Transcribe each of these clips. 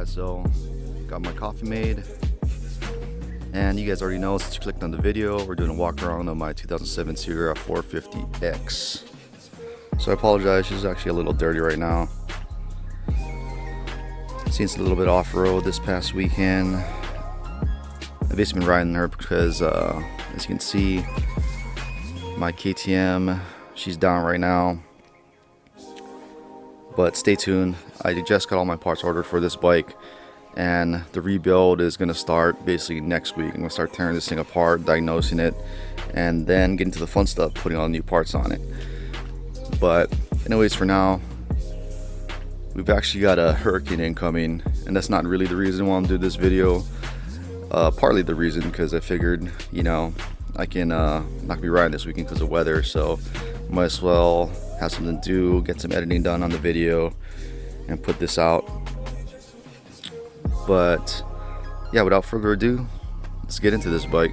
So got my coffee made, and you guys already know, since you clicked on the video, we're doing a walk around on my 2007 CRF450X. So I apologize, she's actually a little dirty right now. Seems a little bit off-road this past weekend. I've basically been riding her because as you can see, my KTM, she's down right now. But stay tuned, I just got all my parts ordered for this bike, and the rebuild is going to start basically next week. I'm going to start tearing this thing apart, diagnosing it, and then getting to the fun stuff, putting all the new parts on it. But anyways, for now, we've actually got a hurricane incoming, and that's not really the reason why I'm doing this video. Partly the reason, because I figured, you know, I can not gonna be riding this weekend because of weather, so might as well have something to do, get some editing done on the video, and put this out. But yeah, without further ado, let's get into this bike.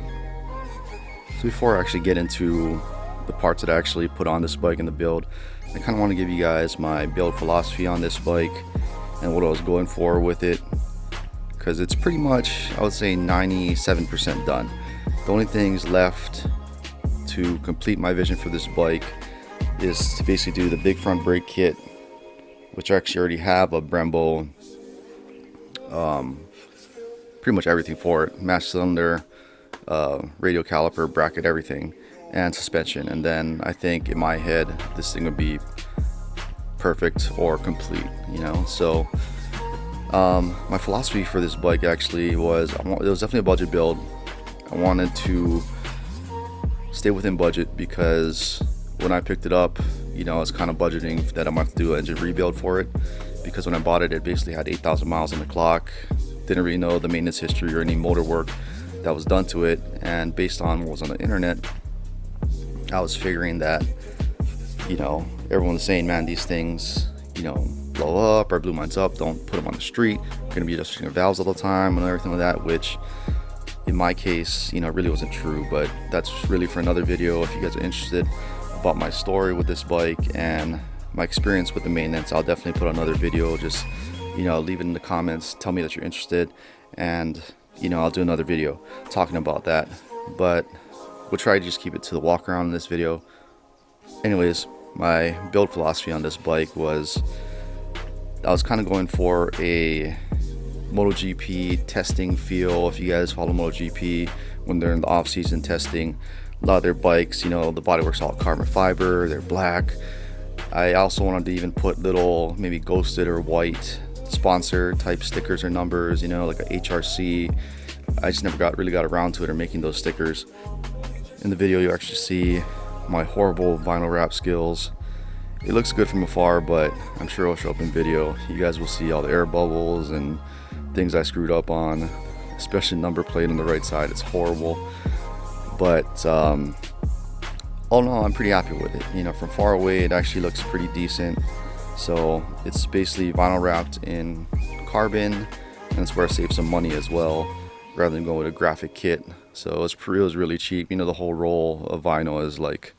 So before I actually get into the parts that I actually put on this bike in the build, I kind of want to give you guys my build philosophy on this bike and what I was going for with it, because it's pretty much, I would say, 97% done. The only things left to complete my vision for this bike is to basically do the big front brake kit, which I actually already have a Brembo, pretty much everything for it, match cylinder, radial caliper, bracket, everything, and suspension. And then I think in my head this thing would be perfect or complete, you know. So my philosophy for this bike actually was, it was definitely a budget build. I wanted to stay within budget because when I picked it up, you know, I was kind of budgeting that I'm going to do an engine rebuild for it, because when I bought it, it basically had 8,000 miles on the clock. Didn't really know the maintenance history or any motor work that was done to it, and based on what was on the internet, I was figuring that, you know, everyone was saying, man, these things, you know, blow up, or blew mine up, don't put them on the street, you're going to be adjusting your valves all the time and everything like that, which in my case, you know, really wasn't true. But that's really for another video. If you guys are interested about my story with this bike and my experience with the maintenance, I'll definitely put another video. Just, you know, leave it in the comments, tell me that you're interested, and, you know, I'll do another video talking about that. But we'll try to just keep it to the walk around in this video. Anyways, my build philosophy on this bike was, I was kind of going for a MotoGP testing feel. If you guys follow MotoGP, when they're in the off-season testing, a lot of their bikes, you know, the bodywork's all carbon fiber, they're black. I also wanted to even put little, maybe ghosted or white sponsor type stickers or numbers, you know, like a HRC. I just never really got around to it, or making those stickers. In the video, you actually see my horrible vinyl wrap skills. It looks good from afar, but I'm sure it'll show up in video. You guys will see all the air bubbles and things I screwed up on, especially number plate on the right side. It's horrible. But all in all, I'm pretty happy with it. You know, from far away, it actually looks pretty decent. So it's basically vinyl wrapped in carbon, and that's where I save some money as well, rather than going with a graphic kit. So it was really cheap. You know, the whole roll of vinyl is like,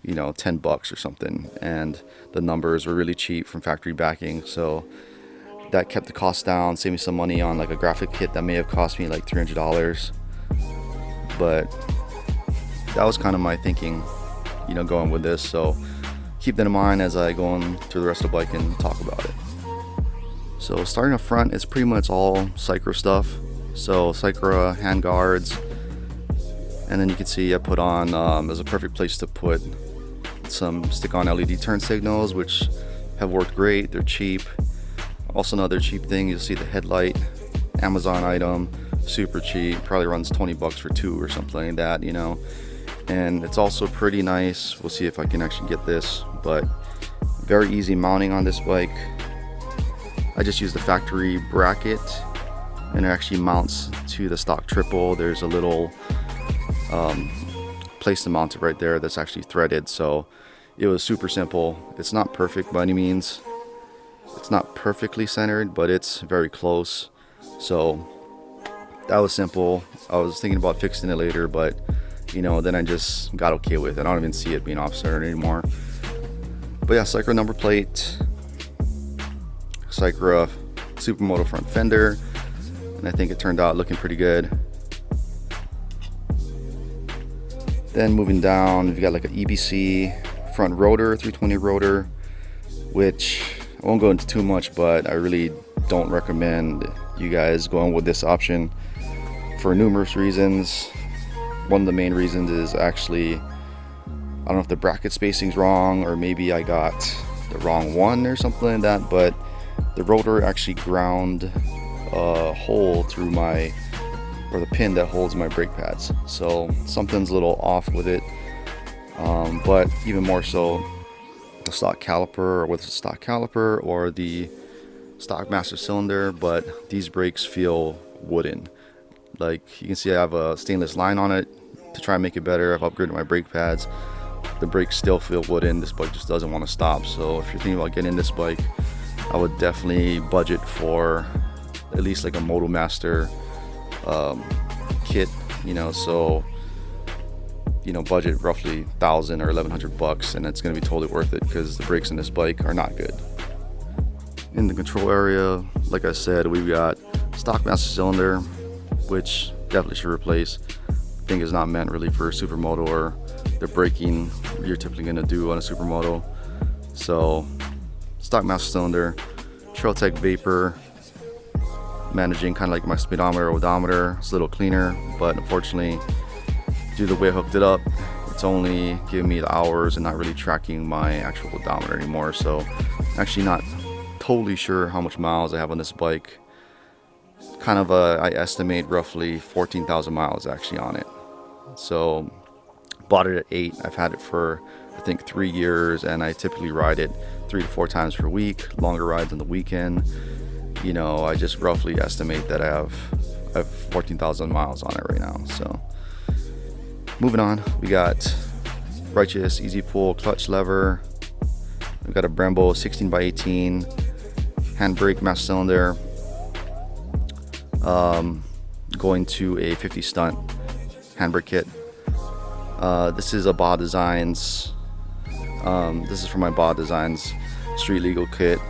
you know, $10 or something, and the numbers were really cheap from factory backing. So that kept the cost down, saved me some money on like a graphic kit that may have cost me like $300. But that was kind of my thinking, you know, going with this. So keep that in mind as I go on through the rest of the bike and talk about it. So starting up front, it's pretty much all Cycra stuff. So Cycra handguards, and then you can see I put on, there's a perfect place to put some stick-on LED turn signals, which have worked great. They're cheap. Also another cheap thing, you'll see the headlight, Amazon item, super cheap, probably runs $20 for two or something like that, you know. And it's also pretty nice. We'll see if I can actually get this, but very easy mounting on this bike. I just used the factory bracket and it actually mounts to the stock triple. There's a little place to mount it right there that's actually threaded, so it was super simple. It's not perfect by any means. It's not perfectly centered, but it's very close. So that was simple. I was thinking about fixing it later, but you know, then I just got okay with it. I don't even see it being off centered anymore. But yeah, Cycra number plate, Cycra Supermoto front fender, and I think it turned out looking pretty good. Then moving down, we've got like an EBC front rotor, 320 rotor, which I won't go into too much, but I really don't recommend you guys going with this option for numerous reasons. One of the main reasons is actually, I don't know if the bracket spacing's wrong, or maybe I got the wrong one or something like that, but the rotor actually ground a hole through my, or the pin that holds my brake pads. So something's a little off with it. But even more so, the stock caliper, or whether it's a stock caliper or the stock master cylinder, but these brakes feel wooden. Like you can see I have a stainless line on it to try and make it better. I've upgraded my brake pads. The brakes still feel wooden. This bike just doesn't want to stop. So if you're thinking about getting this bike, I would definitely budget for at least like a Moto Master kit, you know, so you know, budget roughly $1,000 or $1,100, and it's going to be totally worth it because the brakes in this bike are not good. In the control area, like I said, we've got stock master cylinder, which definitely should replace. I think is not meant really for a Supermoto or the braking you're typically going to do on a Supermoto. So stock master cylinder, Trailtech Vapor, managing kind of like my speedometer, odometer. It's a little cleaner, but unfortunately, due to the way I hooked it up, it's only giving me the hours and not really tracking my actual odometer anymore. So actually not totally sure how much miles I have on this bike. Kind of I estimate roughly 14,000 miles actually on it. So bought it at 8. I've had it for I think 3 years, and I typically ride it 3 to 4 times per week, longer rides on the weekend. You know, I just roughly estimate that I have 14,000 miles on it right now. So moving on, we got righteous easy pull clutch lever. We've got a Brembo 16x18 handbrake master cylinder, going to a 50 stunt handbrake kit. This is a Baja Designs. This is for my Baja Designs street legal kit.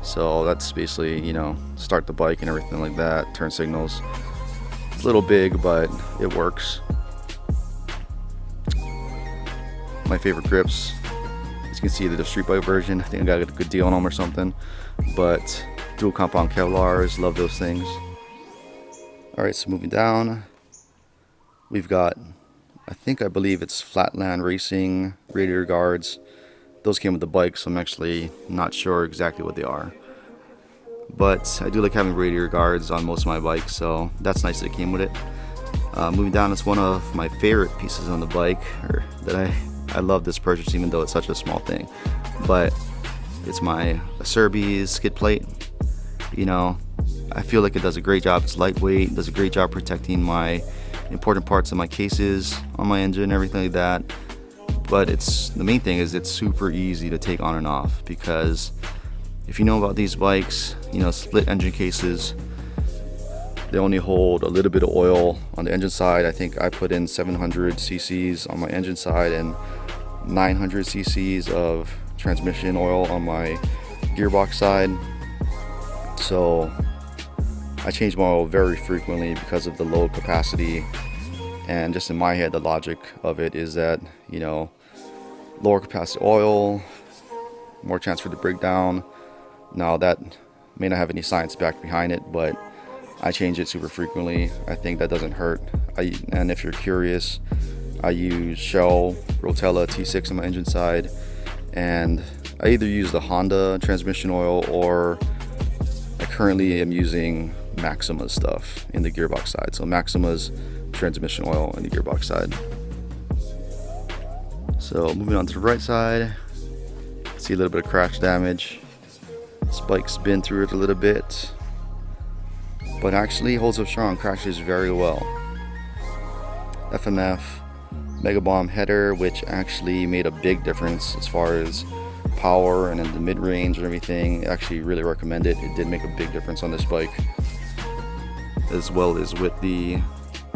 So that's basically, you know, start the bike and everything like that, turn signals. It's a little big, but it works. My favorite grips, as you can see, the street bike version. I think I got a good deal on them or something. But dual compound Kevlars, love those things. Alright, so moving down, we've got, I believe it's Flatland Racing radiator guards. Those came with the bike, so I'm actually not sure exactly what they are. But I do like having radiator guards on most of my bikes, so that's nice that it came with it. Moving down, it's one of my favorite pieces on the bike, or that I love this purchase even though it's such a small thing. But it's my Acerbis skid plate. You know, I feel like it does a great job. It's lightweight, does a great job protecting my important parts of my cases on my engine and everything like that. But the main thing is it's super easy to take on and off, because if you know about these bikes, you know, split engine cases, they only hold a little bit of oil on the engine side. I think I put in 700 cc's on my engine side and 900 cc's of transmission oil on my gearbox side. So I change my oil very frequently because of the low capacity. And just in my head, the logic of it is that, you know, lower capacity oil, more chance for it to break down. Now that may not have any science back behind it, but I change it super frequently. I think that doesn't hurt. And if you're curious, I use Shell Rotella T6 on my engine side, and I either use the Honda transmission oil, or I currently am using Maxima's stuff in the gearbox side. So Maxima's transmission oil in the gearbox side. So moving on to the right side, see a little bit of crash damage. This bike's been through it a little bit. but actually holds up strong, crashes very well. FMF Mega Bomb header, which actually made a big difference as far as power and in the mid-range and everything. Actually really recommend it. It did make a big difference on this bike, as well as with the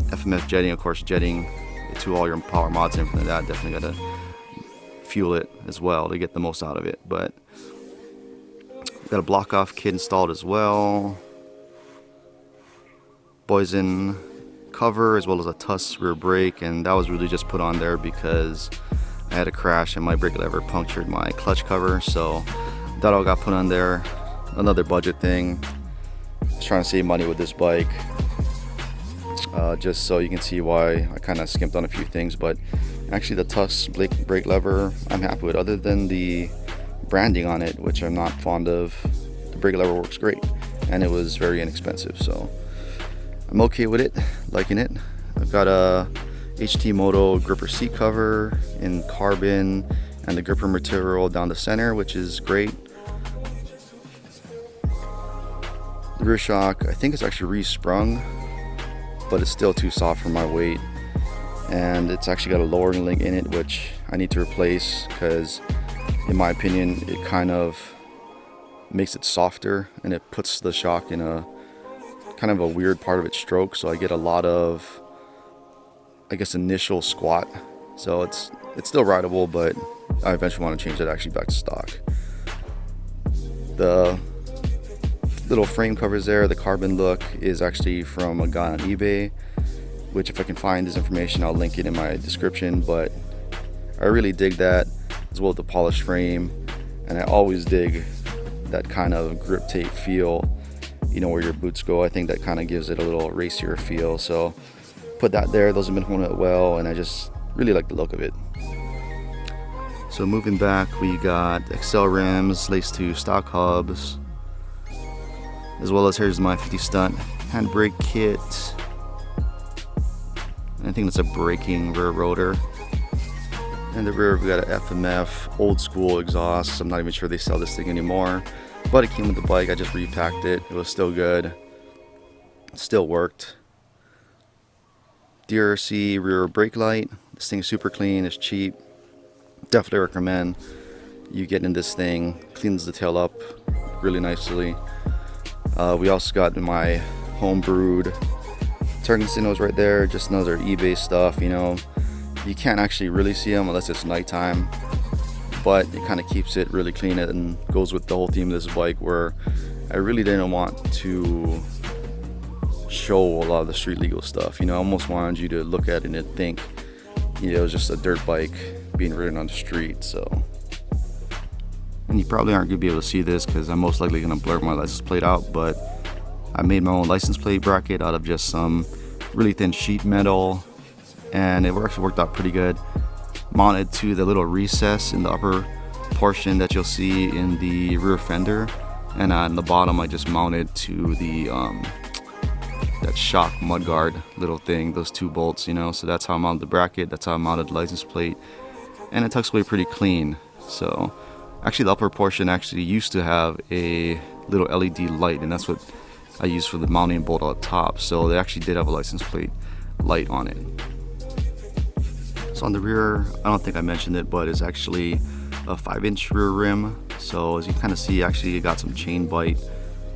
FMF jetting. Of course, jetting to all your power mods and everything like that, definitely got to fuel it as well to get the most out of it. But got a block off kit installed as well, Boyeson cover, as well as a Tusk rear brake, and that was really just put on there because I had a crash and my brake lever punctured my clutch cover, so that all got put on there. Another budget thing, just trying to save money with this bike, just so you can see why I kind of skimped on a few things. But actually the Tusk brake lever I'm happy with, other than the branding on it, which I'm not fond of. The brake lever works great and it was very inexpensive, so I'm okay with it, liking it. I've got a HT Moto gripper seat cover in carbon and the gripper material down the center, which is great. The rear shock, I think it's actually re-sprung, but it's still too soft for my weight, and it's actually got a lowering link in it, which I need to replace because in my opinion it kind of makes it softer and it puts the shock in a kind of a weird part of its stroke, so I get a lot of, I guess, initial squat. So it's still rideable, but I eventually want to change it actually back to stock. The little frame covers there, the carbon look, is actually from a guy on eBay, which if I can find his information I'll link it in my description. But I really dig that, as well as the polished frame, and I always dig that kind of grip tape feel, you know, where your boots go. I think that kind of gives it a little racier feel, so put that there. Those have been holding it well, and I just really like the look of it. So moving back, we got Excel rims laced to stock hubs, as well as here's my 50 stunt handbrake kit. And I think that's a braking rear rotor. And the rear we got an FMF old school exhaust. I'm not even sure they sell this thing anymore, but it came with the bike. I just repacked it. It was still good. It still worked. DRC rear brake light. This thing is super clean. It's cheap. Definitely recommend you get in this thing. Cleans the tail up really nicely. We also got my homebrewed turkey signals right there. Just another eBay stuff, you know. You can't actually really see them unless it's nighttime, but it kind of keeps it really clean and goes with the whole theme of this bike, where I really didn't want to show a lot of the street legal stuff. You know, I almost wanted you to look at it and think, you know, it was just a dirt bike being ridden on the street. So, and you probably aren't gonna be able to see this because I'm most likely gonna blur my license plate out, but I made my own license plate bracket out of just some really thin sheet metal, and it actually worked out pretty good. Mounted to the little recess in the upper portion that you'll see in the rear fender, and on the bottom I just mounted to the that shock mudguard little thing, those two bolts, you know. So that's how I mounted the bracket, that's how I mounted the license plate, and it tucks away pretty clean. So actually the upper portion actually used to have a little LED light, and that's what I used for the mounting bolt on top. So they actually did have a license plate light on it. So on the rear, I don't think I mentioned it, but it's actually a 5-inch rear rim. So as you kind of see, actually it got some chain bite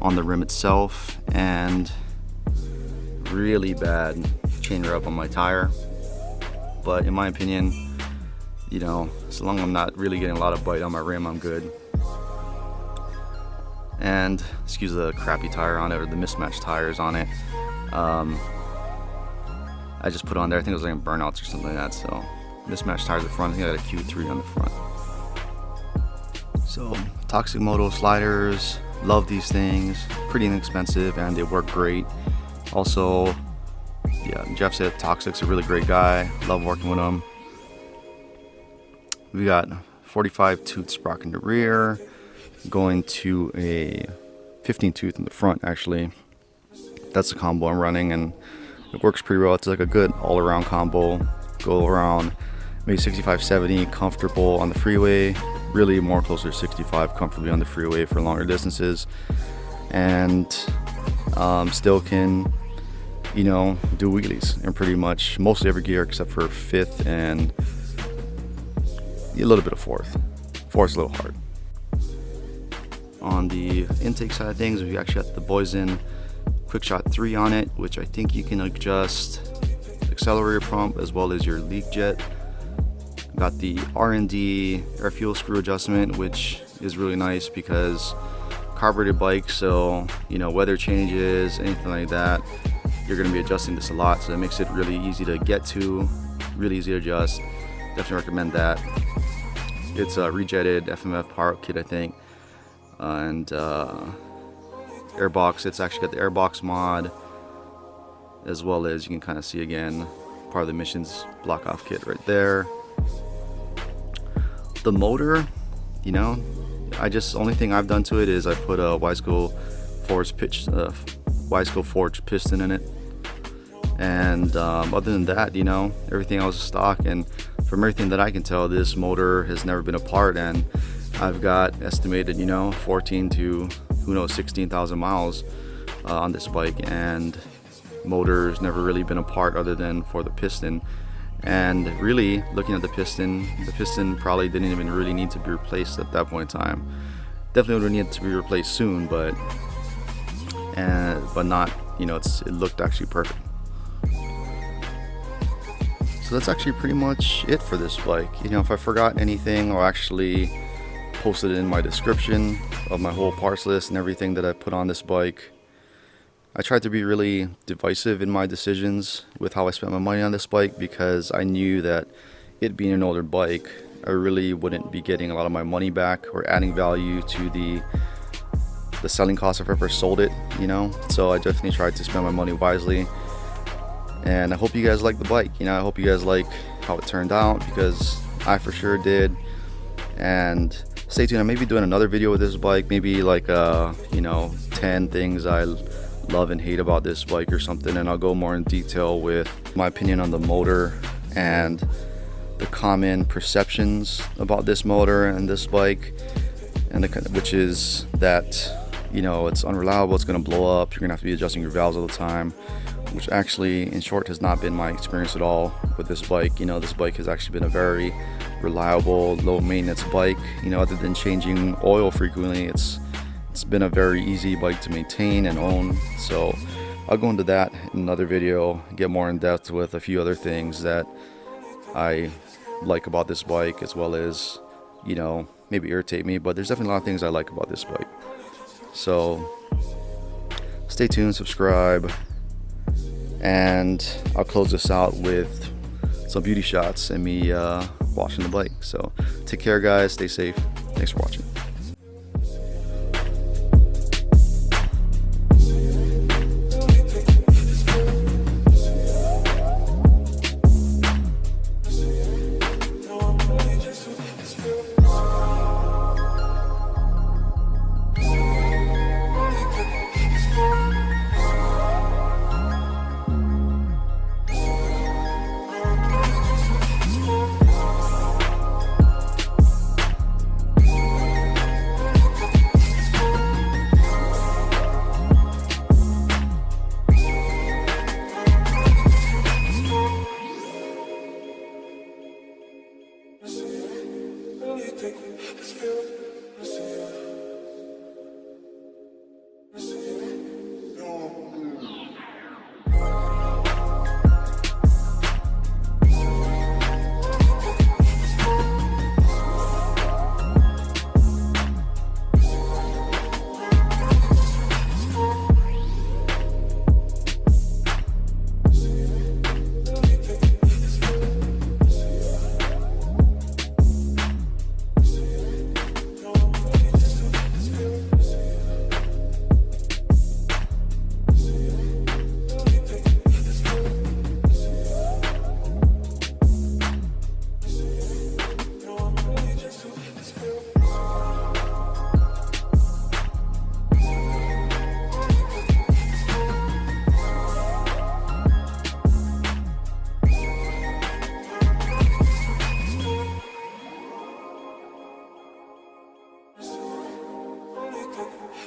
on the rim itself, and really bad chain rub on my tire. But in my opinion, you know, as long as I'm not really getting a lot of bite on my rim, I'm good. And excuse the crappy tire on it, or the mismatched tires on it. I just put on there, I think it was like burnouts or something like that. So mismatched tires at the front, I think I got a Q3 on the front. So Toxic Moto sliders, love these things, pretty inexpensive and they work great. Also, yeah, Jeff said Toxic's a really great guy, love working with him. We got 45 tooth sprocket in the rear, going to a 15 tooth in the front. Actually, that's the combo I'm running, and it works pretty well. It's like a good all-around combo. Go around maybe 65, 70, comfortable on the freeway. Really more closer to 65, comfortably on the freeway for longer distances. And still can, you know, do wheelies in pretty much mostly every gear except for fifth and a little bit of fourth. Fourth's a little hard. On the intake side of things, we actually got the Boyeson quickshot 3 on it, which I think you can adjust accelerator pump as well as your leak jet. Got the R&D air fuel screw adjustment, which is really nice because carbureted bike, so you know, weather changes, anything like that, you're going to be adjusting this a lot, so it makes it really easy to get to, really easy to adjust. Definitely recommend that. It's a rejetted FMF power kit, I think, and Airbox. It's actually got the Airbox mod, as well as you can kind of see again part of the emissions block off kit right there. The motor, you know, only thing I've done to it is I put a Wiseco Forged piston in it, and other than that, you know, everything else is stock. And from everything that I can tell, this motor has never been apart, and I've got estimated, you know, 14 to who knows 16,000 miles on this bike, and motor's never really been apart other than for the piston. And really, looking at the piston probably didn't even really need to be replaced at that point in time. Definitely would need to be replaced soon, but not, you know, it looked actually perfect. So that's actually pretty much it for this bike. You know, if I forgot anything, I'll actually post it in my description of my whole parts list and everything that I put on this bike. I tried to be really divisive in my decisions with how I spent my money on this bike, because I knew that it being an older bike, I really wouldn't be getting a lot of my money back or adding value to the selling cost if I ever sold it, you know. So I definitely tried to spend my money wisely, and I hope you guys like the bike. You know, I hope you guys like how it turned out, because I for sure did. And stay tuned, I may be doing another video with this bike, maybe like you know, 10 things I love and hate about this bike or something, and I'll go more in detail with my opinion on the motor and the common perceptions about this motor and this bike, and which is that, you know, it's unreliable, it's going to blow up, you're going to have to be adjusting your valves all the time, which actually, in short, has not been my experience at all with this bike. You know, this bike has actually been a very reliable, low maintenance bike. You know, other than changing oil frequently, it's been a very easy bike to maintain and own. So I'll go into that in another video, get more in depth with a few other things that I like about this bike, as well as, you know, maybe irritate me, but there's definitely a lot of things I like about this bike. So stay tuned, subscribe, and I'll close this out with some beauty shots and me washing the bike. So take care, guys, stay safe, thanks for watching.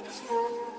Let's go.